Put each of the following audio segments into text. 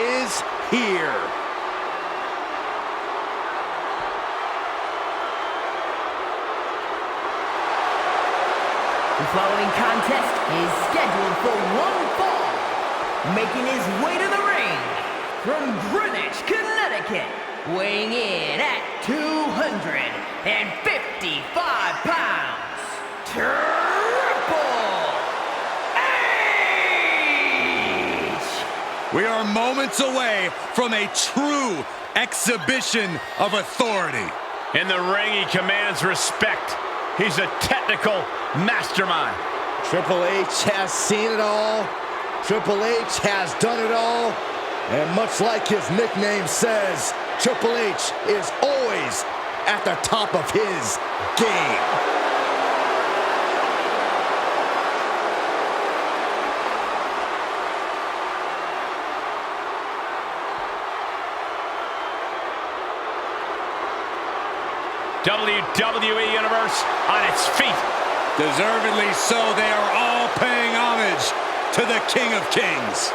is here. The following contest is scheduled for one fall. Making his way to the ring from Greenwich, Connecticut, weighing in at 255 pounds, Triple H! We are moments away from a true exhibition of authority. In the ring, he commands respect. He's a technical mastermind. Triple H has seen it all. Triple H has done it all. And much like his nickname says, Triple H is always at the top of his game. WWE Universe on its feet. Deservedly so, they are all paying homage to the King of Kings.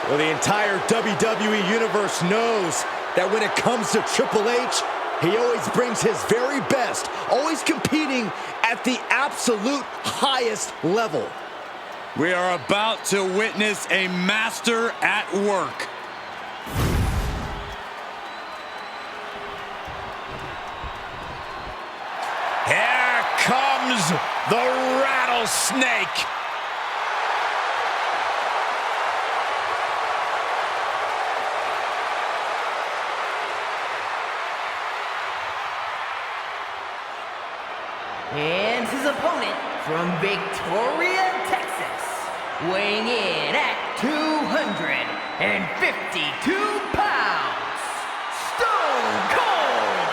Well, the entire WWE Universe knows that when it comes to Triple H, he always brings his very best, always competing at the absolute highest level. We are about to witness a master at work. Here comes the rattlesnake. And his opponent from Victoria, Texas, weighing in at 252 pounds, Stone Cold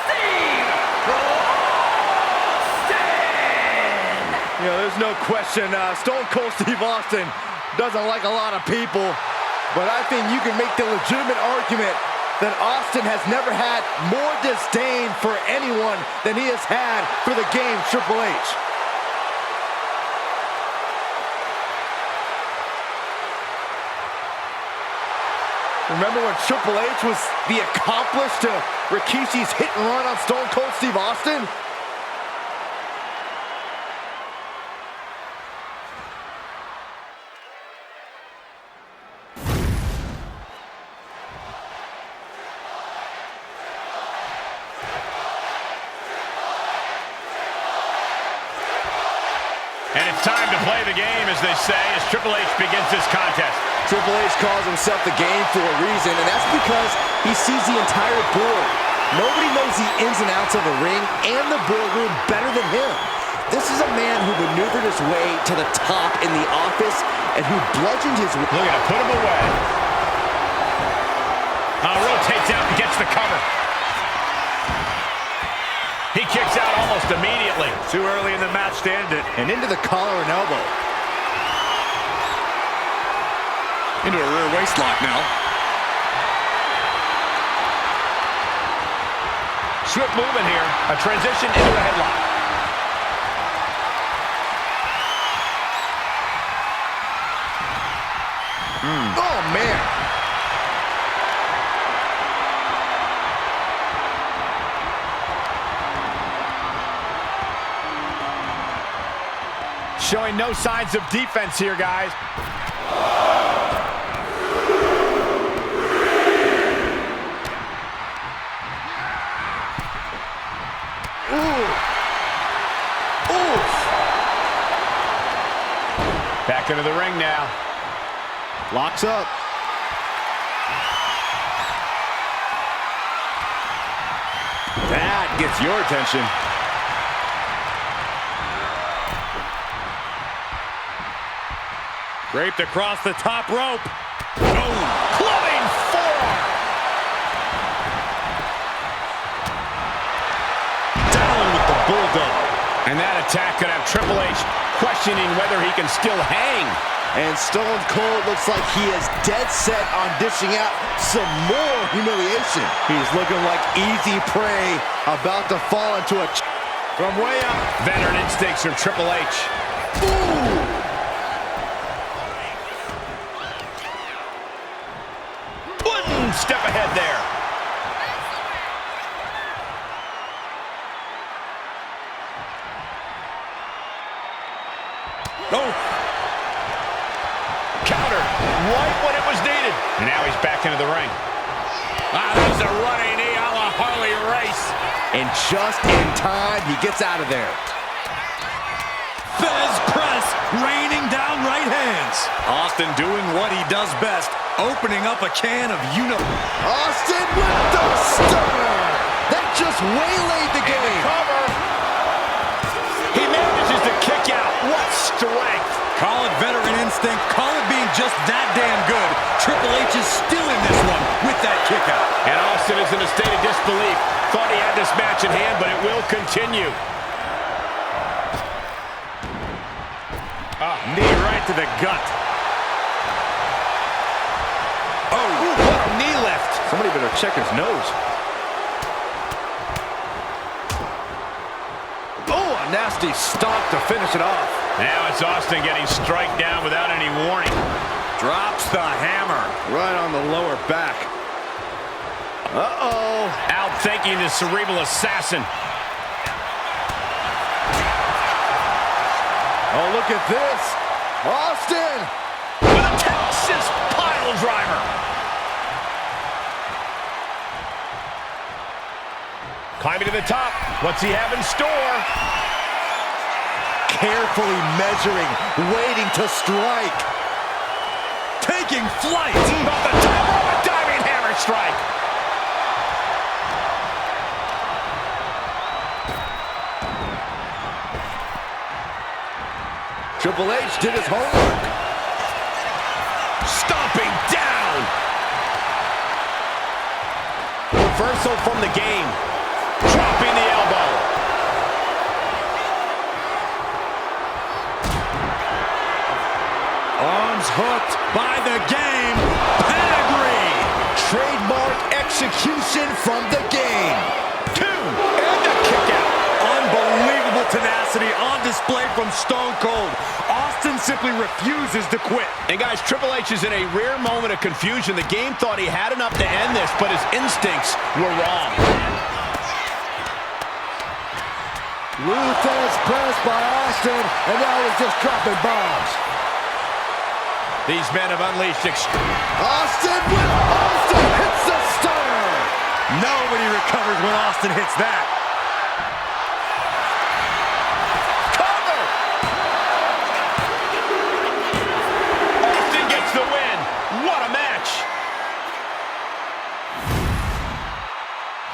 Steve Austin! You know, there's no question, Stone Cold Steve Austin doesn't like a lot of people, but I think you can make the legitimate argument that Austin has never had more disdain for anyone than he has had for the game Triple H. Remember when Triple H was the accomplice to Rikishi's hit and run on Stone Cold Steve Austin? And it's time to play the game, as they say, as Triple H begins this contest. Triple H calls himself the game for a reason, and that's because he sees the entire board. Nobody knows the ins and outs of the ring and the boardroom better than him. This is a man who maneuvered his way to the top in the office and who bludgeoned his way. Look at him, put him away. Rotates out and gets the cover. He kicks out almost immediately. Too early in the match to end it. And into the collar and elbow. Into a rear waist lock now. Swift movement here. A transition into a headlock. Oh, man. Showing no signs of defense here, guys. Ooh. Oof. Back into the ring now. Locks up. That gets your attention. Draped across the top rope. Boom. Clubbing forearm. Down with the bulldog. And that attack could have Triple H questioning whether he can still hang. And Stone Cold looks like he is dead set on dishing out some more humiliation. He's looking like easy prey about to fall into a... From way up. Veteran instincts from Triple H. Ooh. one step ahead there. Oh! Counter right when it was needed. And now he's back into the ring. Ah, there's a running knee a la Harley Race. And just in time, he gets out of there. Fez press, raining down right hands. Austin doing what he does best, opening up a can of Austin with the stunner. That just waylaid the game. Cover. He manages to kick out. What strength. Call it veteran instinct, call it being just that damn good. Triple H is still in this one with that kick out. And Austin is in a state of disbelief. Thought he had this match in hand, but it will continue. Knee right to the gut. Oh, what a knee lift. Somebody better check his nose. Oh, a nasty stomp to finish it off. Now it's Austin getting strike down without any warning. Drops the hammer. Right on the lower back. Uh-oh. Outthinking the cerebral assassin. Oh, look at this. Austin! With a Texas pile driver. Climbing to the top. What's he have in store? Carefully measuring, waiting to strike. Taking flight. Off the top of a diving hammer strike. Triple H did his homework. Stomping down. Reversal from the game. Dropping the elbow. Arms hooked by the game. Pedigree. Trademark execution from the game. 2. And a kick out. Unbelievable tenacity on display from Stone Cold. Austin simply refuses to quit. And guys, Triple H is in a rare moment of confusion. The game thought he had enough to end this, but his instincts were wrong. Ruthless press by Austin, and now he's just dropping bombs. These men have unleashed Austin hits the stunner. Nobody recovers when Austin hits that. Cover! Austin gets the win. What a match.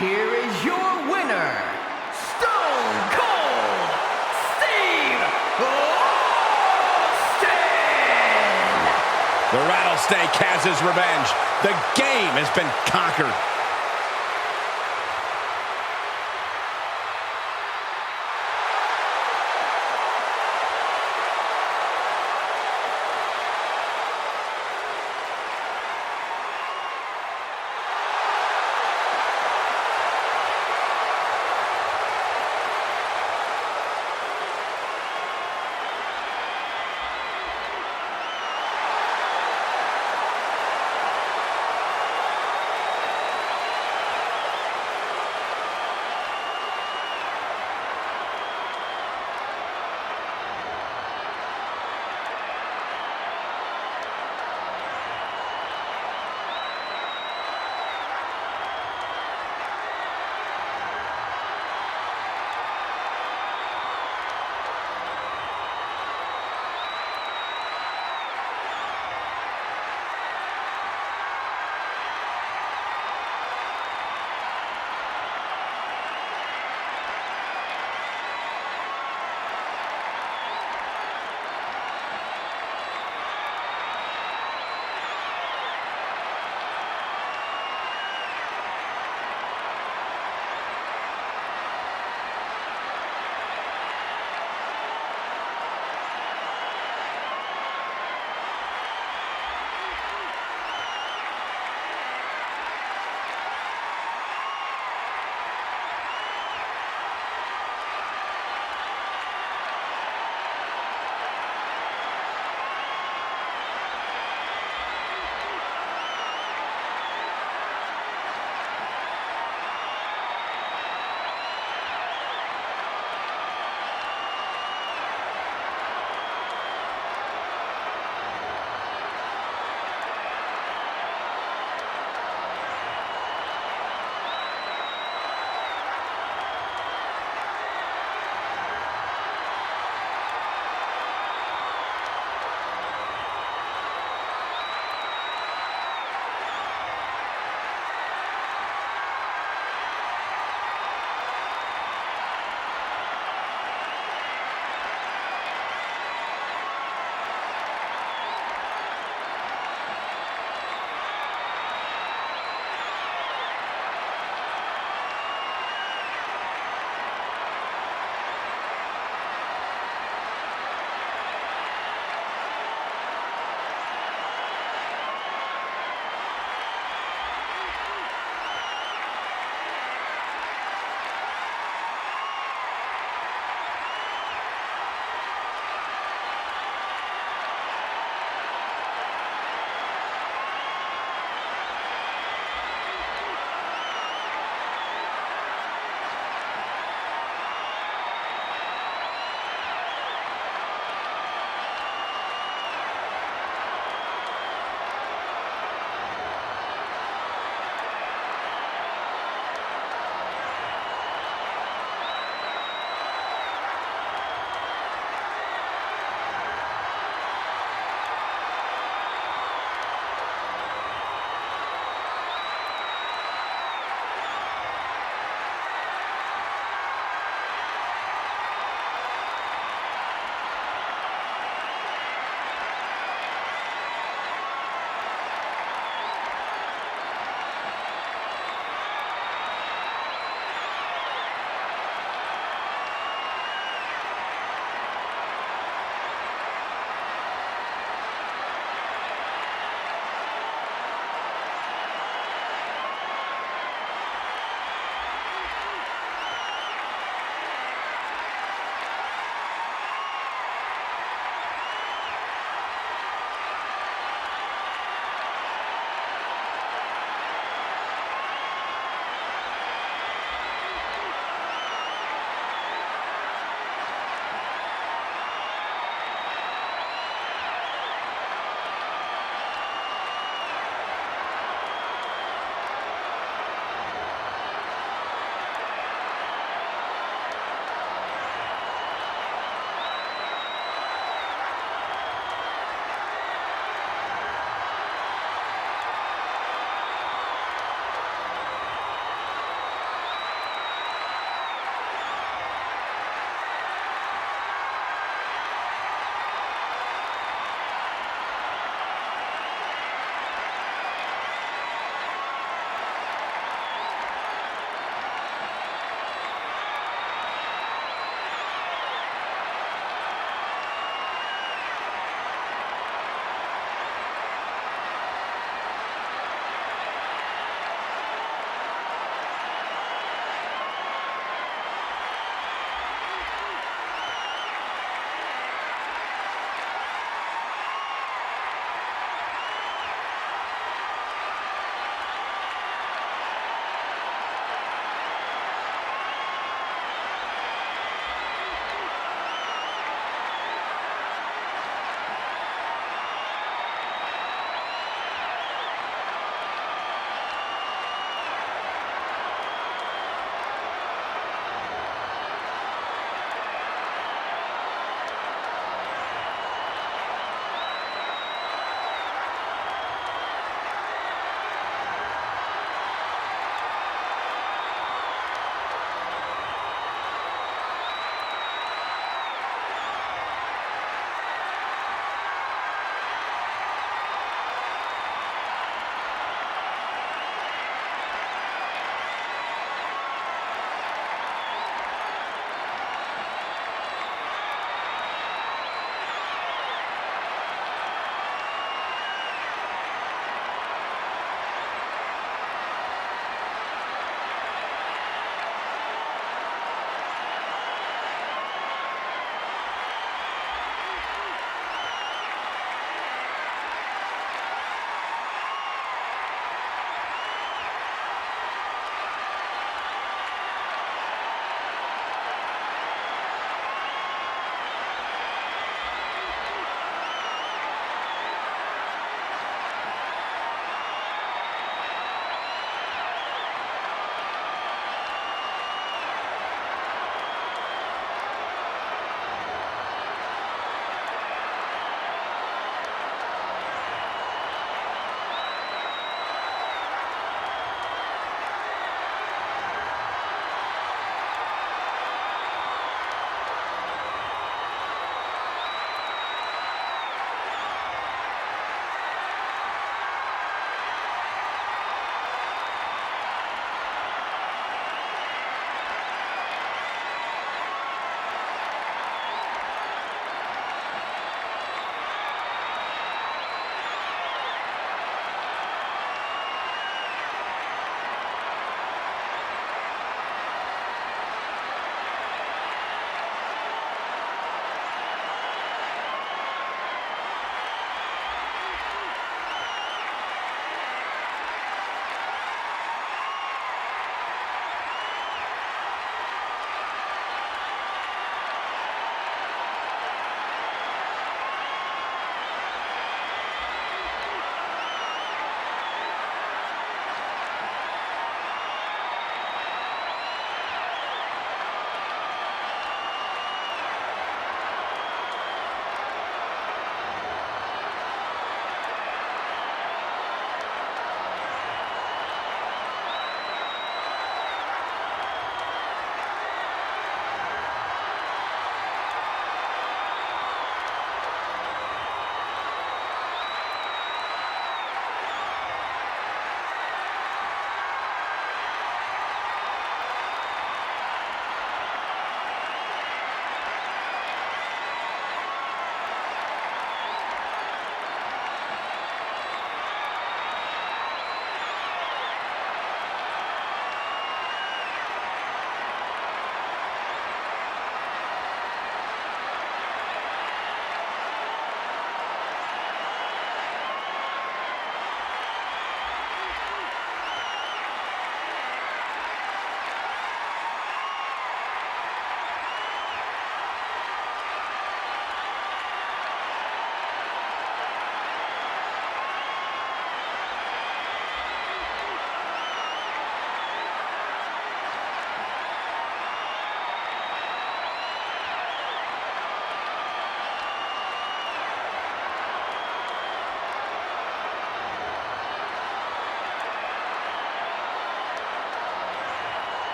Here is your winner, Stone Cold Steve Austin! The Rattlesnake has his revenge. The game has been conquered.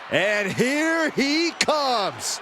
And here he comes.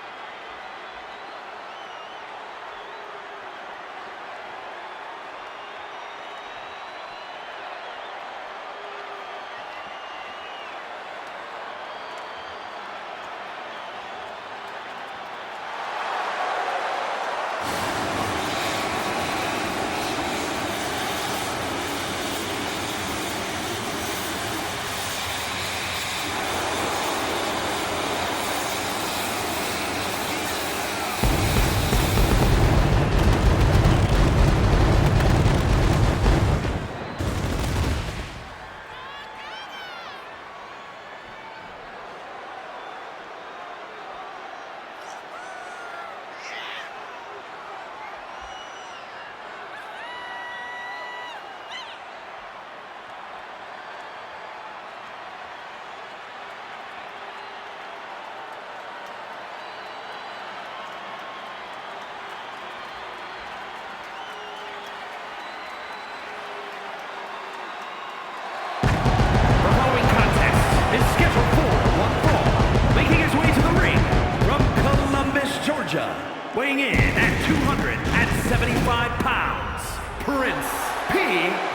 Weighing in at 275 pounds, Prince P.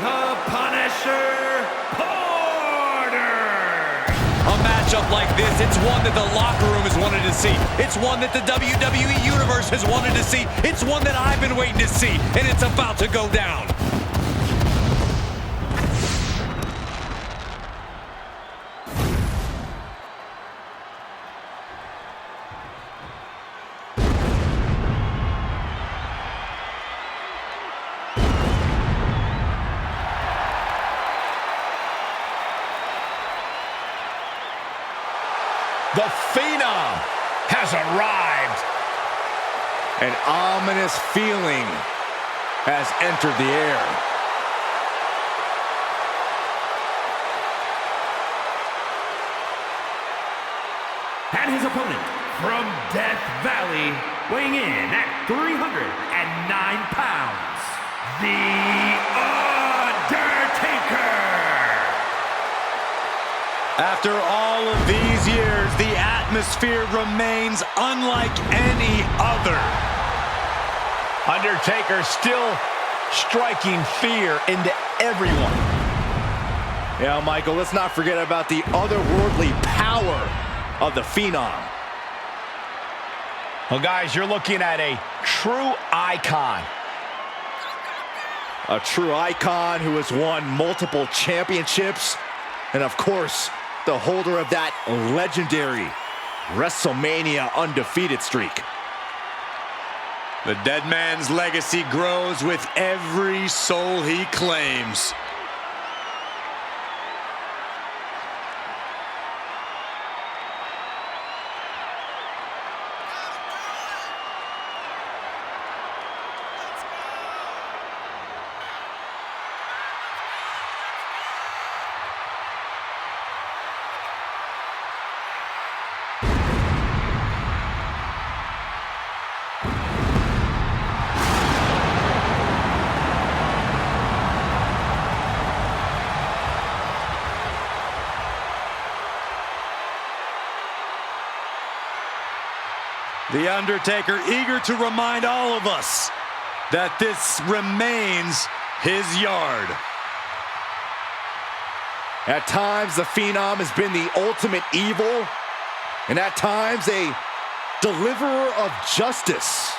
the Punisher Porter. A matchup like this, it's one that the locker room has wanted to see. It's one that the WWE Universe has wanted to see. It's one that I've been waiting to see, and it's about to go down. The Phenom has arrived. An ominous feeling has entered the air. And his opponent from Death Valley, weighing in at 309 pounds, The Undertaker. After all of these years, the atmosphere remains unlike any other. Undertaker still striking fear into everyone. Yeah, Michael, let's not forget about the otherworldly power of the Phenom. Well, guys, you're looking at a true icon. A true icon who has won multiple championships. And of course, the holder of that legendary WrestleMania undefeated streak. The dead man's legacy grows with every soul he claims. The Undertaker eager to remind all of us that this remains his yard. At times, the Phenom has been the ultimate evil, and at times, a deliverer of justice.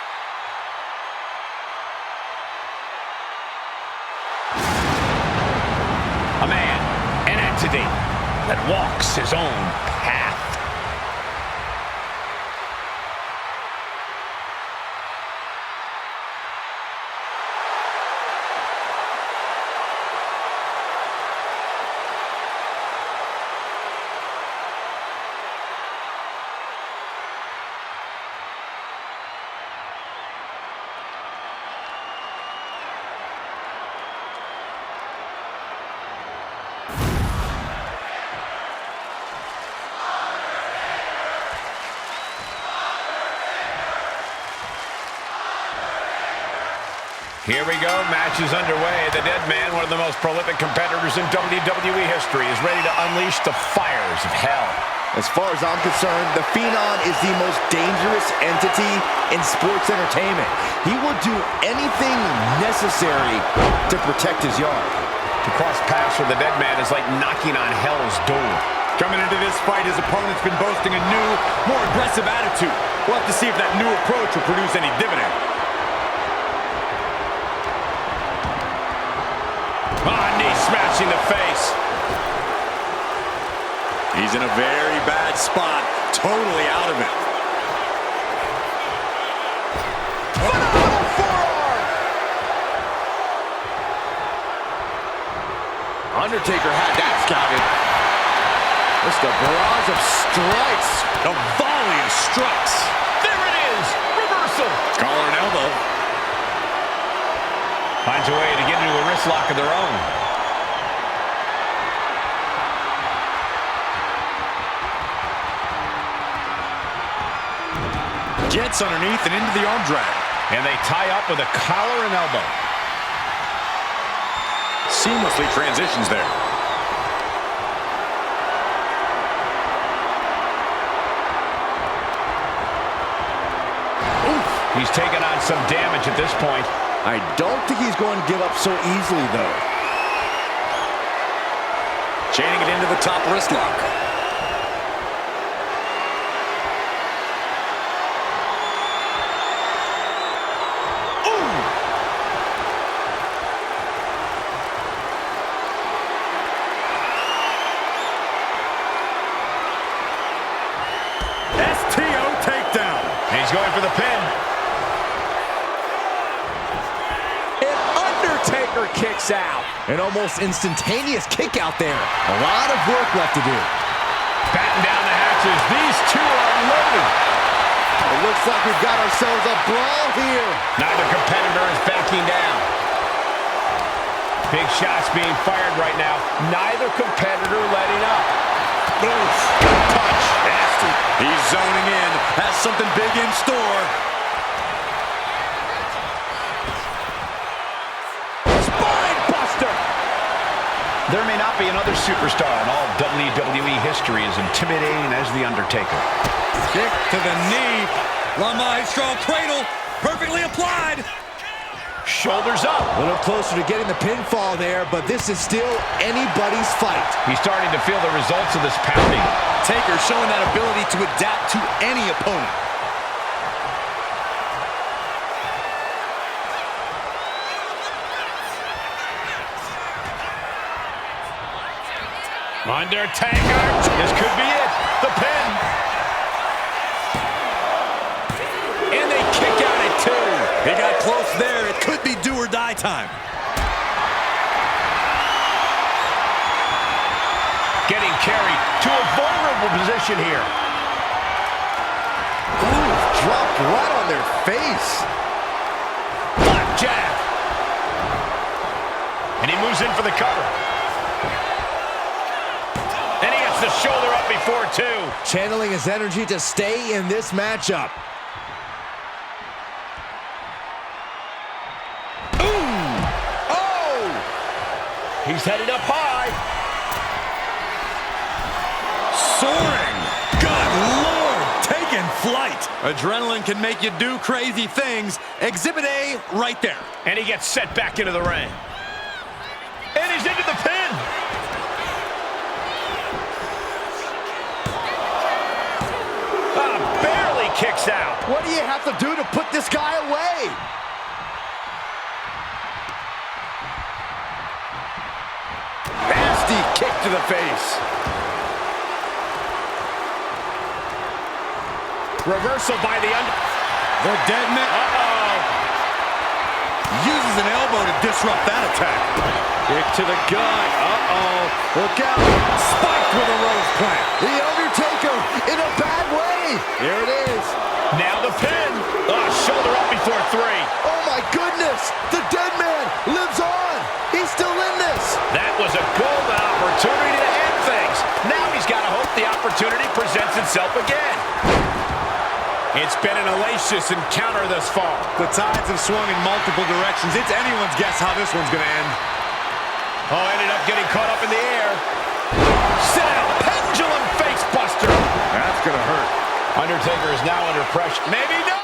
A man, an entity that walks his own path. Here we go. Match is underway. The Dead Man, one of the most prolific competitors in WWE history, is ready to unleash the fires of hell. As far as I'm concerned, the Phenom is the most dangerous entity in sports entertainment. He will do anything necessary to protect his yard. To cross paths with the Dead Man is like knocking on hell's door. Coming into this fight, his opponent's been boasting a new, more aggressive attitude. We'll have to see if that new approach will produce any dividend. Knee smashing the face. He's in a very bad spot, totally out of it. Phenomenal forearm! Undertaker had that scouted. Just a barrage of strikes. A volley of strikes. There it is! Reversal! Collar and elbow. Finds a way to get into a wrist lock of their own. Gets underneath and into the arm drag. And they tie up with a collar and elbow. Seamlessly transitions there. Oof. He's taken on some damage at this point. I don't think he's going to give up so easily, though. Chaining it into the top wrist lock. STO takedown. And he's going for the pin. Undertaker kicks out. An almost instantaneous kick out there. A lot of work left to do. Batten down the hatches. These two are loaded. It looks like we've got ourselves a brawl here. Neither competitor is backing down. Big shots being fired right now. Neither competitor letting up. Oof. Good punch. Nasty. He's zoning in. Has something big in store. There may not be another superstar in all WWE history as intimidating as The Undertaker. Kick to the knee. La Maestro cradle. Perfectly applied. Shoulders up. A little closer to getting the pinfall there, but this is still anybody's fight. He's starting to feel the results of this pounding. Taker showing that ability to adapt to any opponent. Undertaker. This could be it. The pin. And they kick out at two. He got close there. It could be do or die time. Getting carried to a vulnerable position here. Ooh, dropped right on their face. Blackjack. And he moves in for the cover. And he gets the shoulder up before two. Channeling his energy to stay in this matchup. Ooh! Oh! He's headed up high. Soaring. Good Lord. Taking flight. Adrenaline can make you do crazy things. Exhibit A right there. And he gets set back into the ring. And he's into the pin. Barely kicks out. What do you have to do to put this guy away? Nasty kick to the face. Reversal by the The Dead Man. Uses an elbow to disrupt that attack. Kick to the gut. Look out. Spiked with a rose plant. The Undertaker in a bad way. Here it is. Now the pin. Shoulder up before three. Oh my goodness. The Dead Man lives on. He's still in this. That was a golden opportunity to end things. Now he's got to hope the opportunity presents itself again. It's been an hellacious encounter thus far. The tides have swung in multiple directions. It's anyone's guess how this one's going to end. Oh, ended up getting caught up in the air. Sit out, pendulum face buster. That's going to hurt. Undertaker is now under pressure. Maybe not.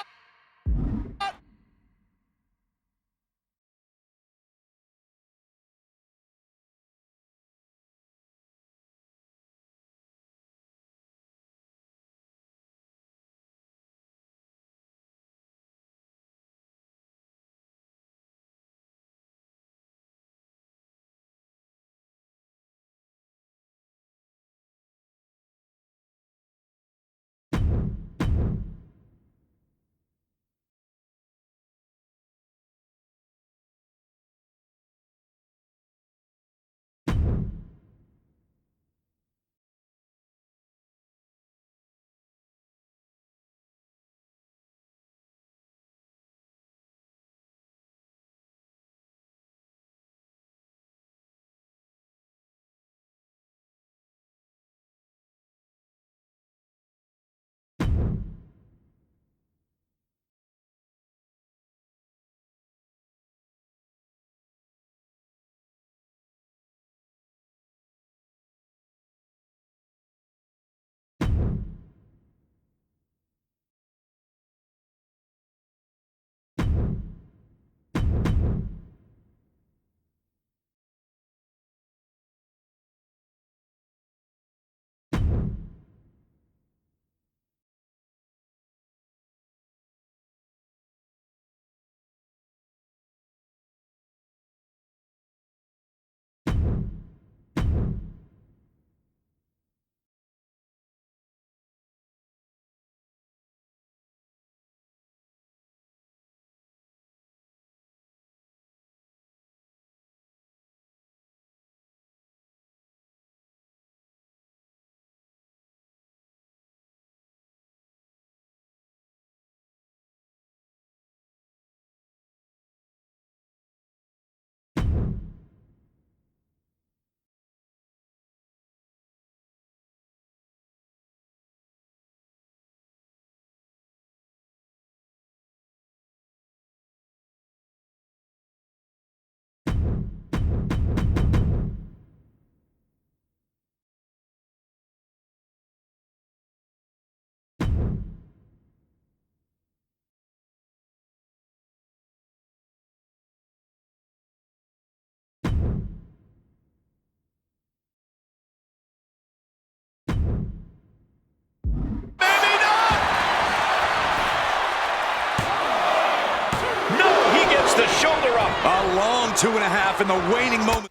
The shoulder up. A long 2.5 in the waning moment.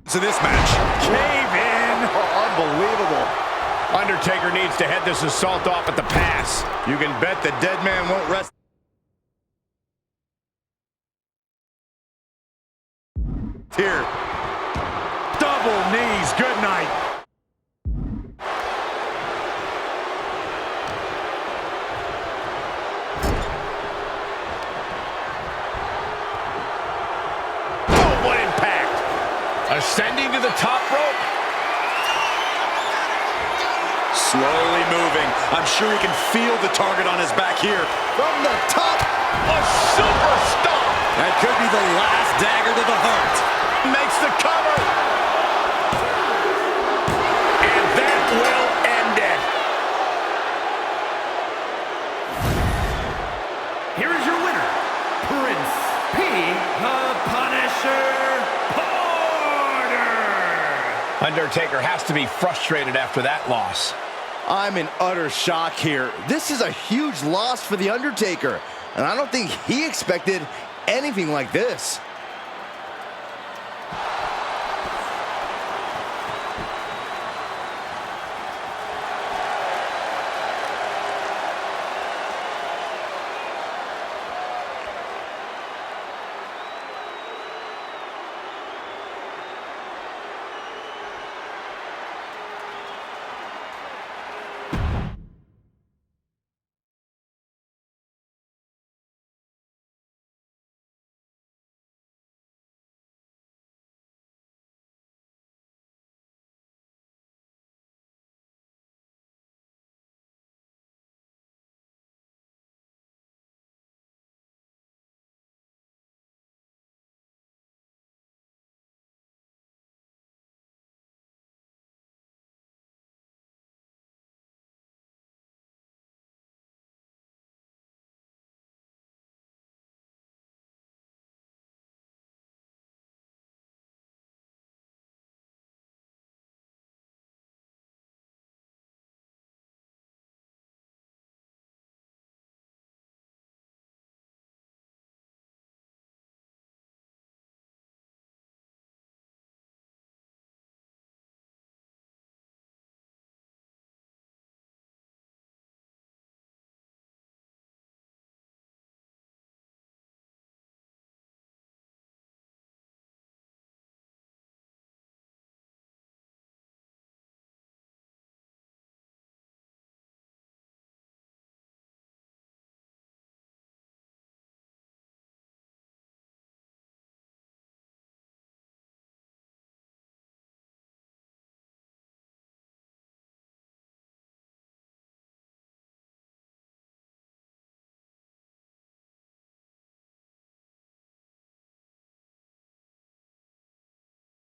So this match. Cave in. Oh, unbelievable. Undertaker needs to head this assault off at the pass. You can bet the dead man won't rest. Here. Double knees. Good night. Ascending to the top rope. Slowly moving. I'm sure he can feel the target on his back here. From the top. A super stomp. That could be the last dagger to the heart. Makes the cover. And that will end it. Here is your winner, Prince P. the Punisher. Undertaker has to be frustrated after that loss. I'm in utter shock here. This is a huge loss for The Undertaker, and I don't think he expected anything like this.